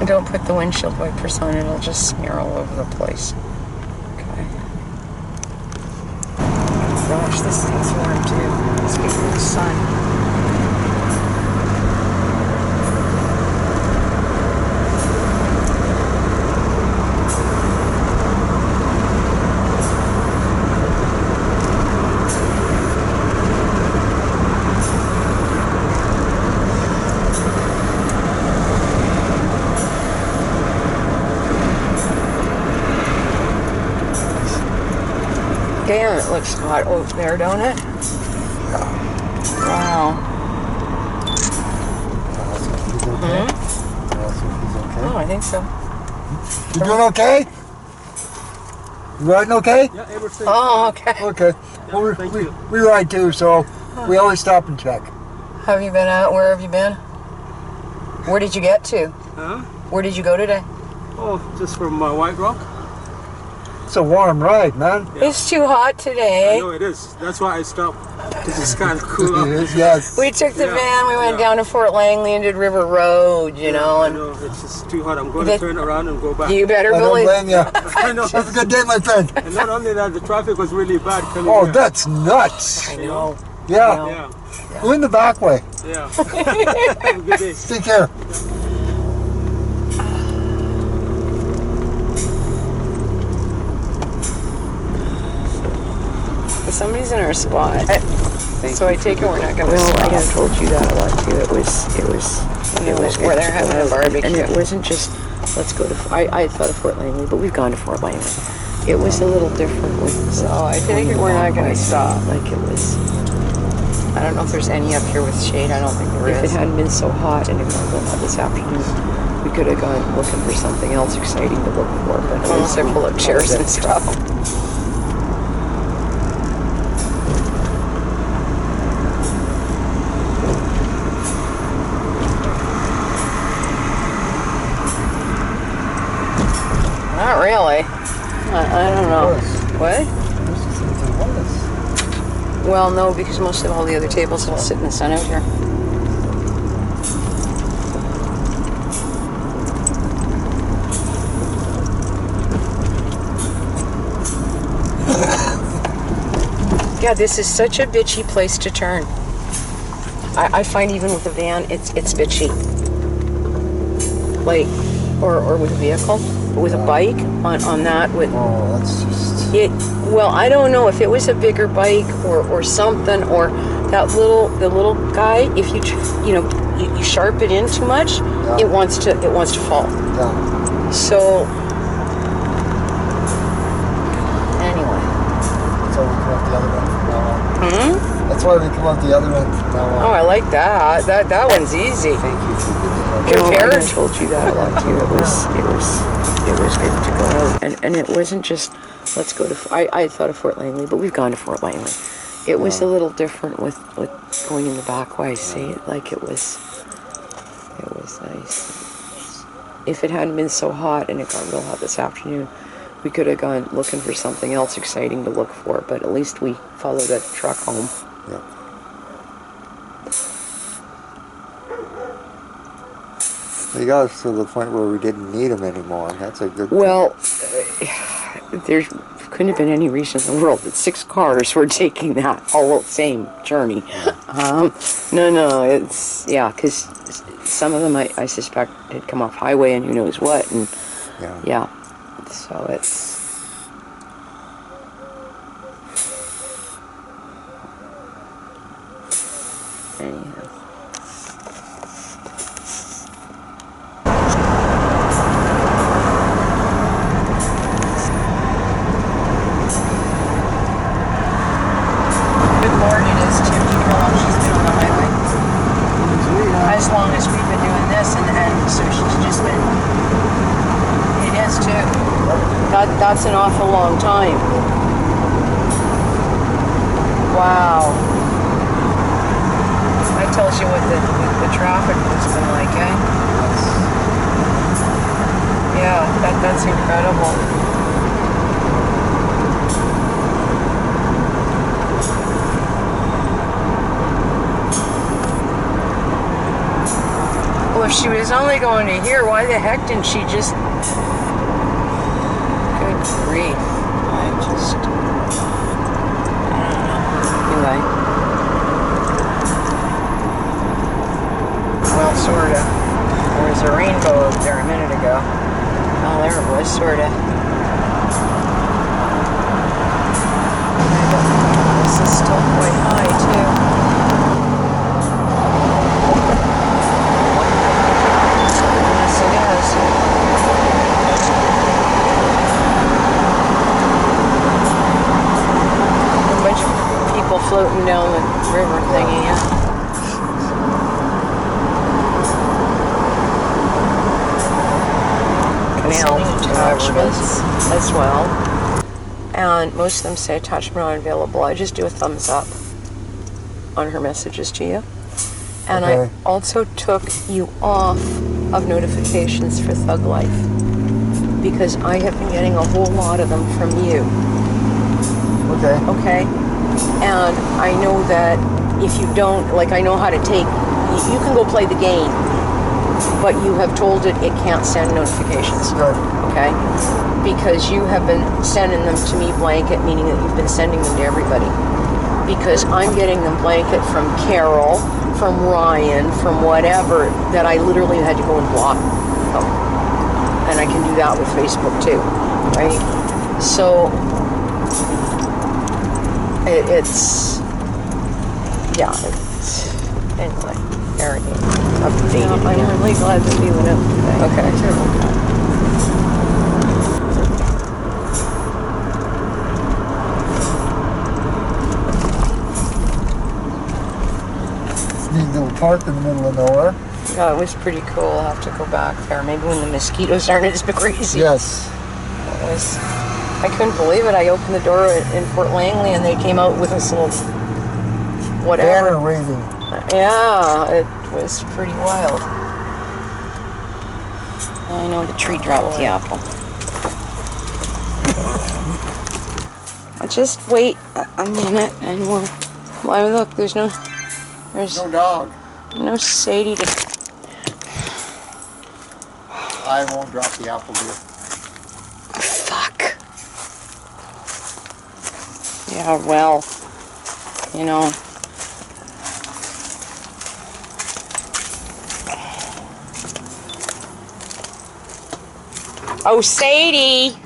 Don't put the windshield wipers on; it'll just smear all over the place. Gosh, this thing's warm too. It's good for the sun. Damn, it looks hot over there, don't it? Wow.
He's okay? He's okay?
Oh, I think so.
You doing okay? You riding okay?
Yeah, everything.
Oh, okay.
Okay. Well, we ride too, so we always stop and check.
Have you been out? Where have you been? Where did you get to?
Huh?
Where did you go today?
Oh, just from White Rock.
It's a warm ride, man.
Yeah.
It's too hot
I
today.
know it is. That's why I stopped. This is kind of cool up.
Yes.
We took the
Yeah,
van, we went
yeah.
down to Fort Langley and did River Road, you know,
I
and
know, it's just too hot. I'm going to turn around and go back.
you better
I don't
believe
blame you.
I know.
Have a good day, my friend.
And not only that, the traffic was really bad coming
Oh,
here.
that's nuts.
I know.
Yeah.
Yeah,
Go in the back way.
yeah. Have a good day.
Take care.
The somebody's in our spot. So I take it we're not going to
Well,
stop.
I have told you that a lot too. It was
Where they're having a barbecue.
and it wasn't just let's go to. I thought of Fort Langley, but we've gone to Fort Langley. It was a little different with.
So I take it we're not going to stop.
Like it was.
I don't know if there's any up here with shade. I don't think there
If it
is.
hadn't been so hot and it got real hot this afternoon, we could have gone looking for something else exciting to look for. But at
Unless
least
they're full of chairs and stuff. Not really. I don't know. What? Well, no, because most of all the other tables will sit in the sun out here. Yeah, this is such a bitchy place to turn. I find even with a van, it's bitchy. Like, or with a vehicle, but with a bike on that with.
Oh, that's just.
Well, I don't know if it was a bigger bike or something, or the little guy. If you sharp it in too much,
Yeah.
it wants to fall.
Yeah.
So anyway,
That's why we come up the other end from now on. That's why we come up the other end from now on.
Oh, I like that. That one's easy.
Thank you for giving me that.
Compared-
I told you that a lot too. It was good to go out, and it wasn't just let's go to. I thought of Fort Langley, but we've gone to Fort Langley. It was a little different with going in the back way. I say it like it was nice. If it hadn't been so hot and it got real hot this afternoon, we could have gone looking for something else exciting to look for. But at least we followed that truck home.
Yeah. They got us to the point where we didn't need them anymore, and that's a good thing.
Well, there couldn't have been any reason in the world that 6 cars were taking that all the same journey. No, it's, because some of them I suspect had come off highway and who knows what, and
Yeah.
so it's. Anyhow.
Good Lord, it is too. You know how long she's been on the highway? As long as we've been doing this, and so she's just been. It is too. That's an awful long time. Wow. That tells you what the traffic has been like, eh? Yeah, that's incredible. Well, if she was only going to here, why the heck didn't she just... Good grief. I don't know. Anyway. Well, sorta. There was a rainbow up there a minute ago. Oh, there it was, sorta. This is still quite high, too. Yes, it is. A bunch of people floating down the river thingy, yeah. Canal attachments as well. And most of them say attachment unavailable. I just do a thumbs up on her messages to you. And I
Okay.
also took you off of notifications for Thug Life because I have been getting a whole lot of them from you.
Okay.
Okay? And I know that if you don't, like, I know how to take, you can go play the game, but you have told it can't send notifications.
Good.
Okay? Because you have been sending them to me blanket, meaning that you've been sending them to everybody. Because I'm getting them blanket from Carol, from Ryan, from whatever, that I literally had to go and block them. And I can do that with Facebook too, right? So, It's yeah. It's anyway. Everything updated.
I'm really glad that we went out today.
Okay.
It's a neat little park in the middle of nowhere.
Yeah, it was pretty cool. I'll have to go back there. Maybe when the mosquitoes aren't as crazy.
Yes.
It was. I couldn't believe it. I opened the door in Fort Langley and they came out with this little whatever.
Banner waving.
Yeah, it was pretty wild.
I know the tree dropped the apple. Just wait a minute and we'll. Why look? There's no
dog.
no Sadie to.
I won't drop the apple here.
Fuck. Yeah, well, you know. Oh, Sadie!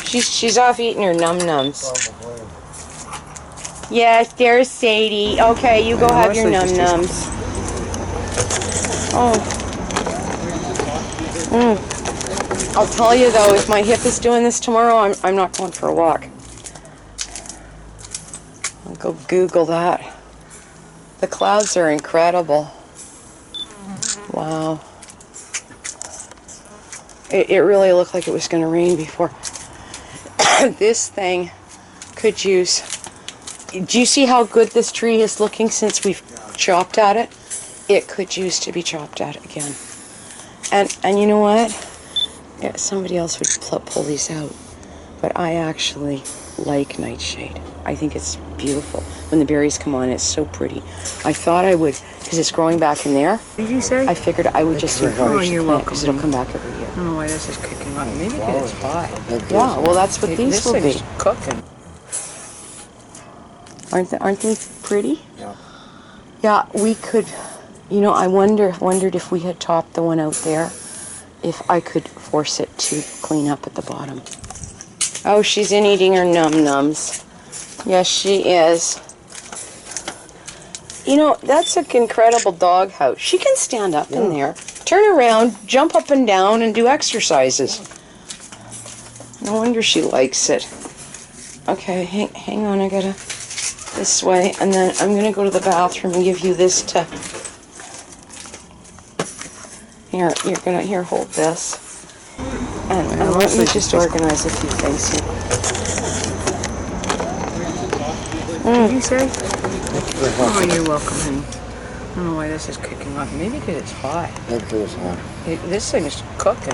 She's off eating her num-nums.
Probably.
Yes, there's Sadie. Okay, you go have your num-nums. Oh. I'll tell you though, if my hip is doing this tomorrow, I'm not going for a walk. I'll go Google that. The clouds are incredible. Wow. It really looked like it was going to rain before. This thing could use... Do you see how good this tree is looking since we've chopped at it? It could use to be chopped at again. And you know what? Yeah, somebody else would pull these out. But I actually like nightshade. I think it's beautiful. When the berries come on, it's so pretty. I thought I would, because it's growing back in there.
Did you say?
I figured I would just encourage the
you're
plant,
welcome.
because it'll come back every year.
I don't know why this is kicking on. Maybe because it's hot.
Yeah, well, that's what these
This
will be.
thing's cooking.
Aren't they pretty?
Yeah.
Yeah, we could, you know, I wondered if we had topped the one out there, if I could force it to clean up at the bottom. Oh, she's in eating her num-nums. Yes, she is. You know, that's an incredible dog house. She can stand up in there, turn around, jump up and down, and do exercises. No wonder she likes it. Okay, hang on, I gotta... this way, and then I'm gonna go to the bathroom and give you this to... Here, here, hold this. And let me just organize a few things here.
Did you say? Oh, you're welcome, honey. I don't know why this is kicking off. Maybe because it's hot.
Maybe it's hot.
This thing is cooking.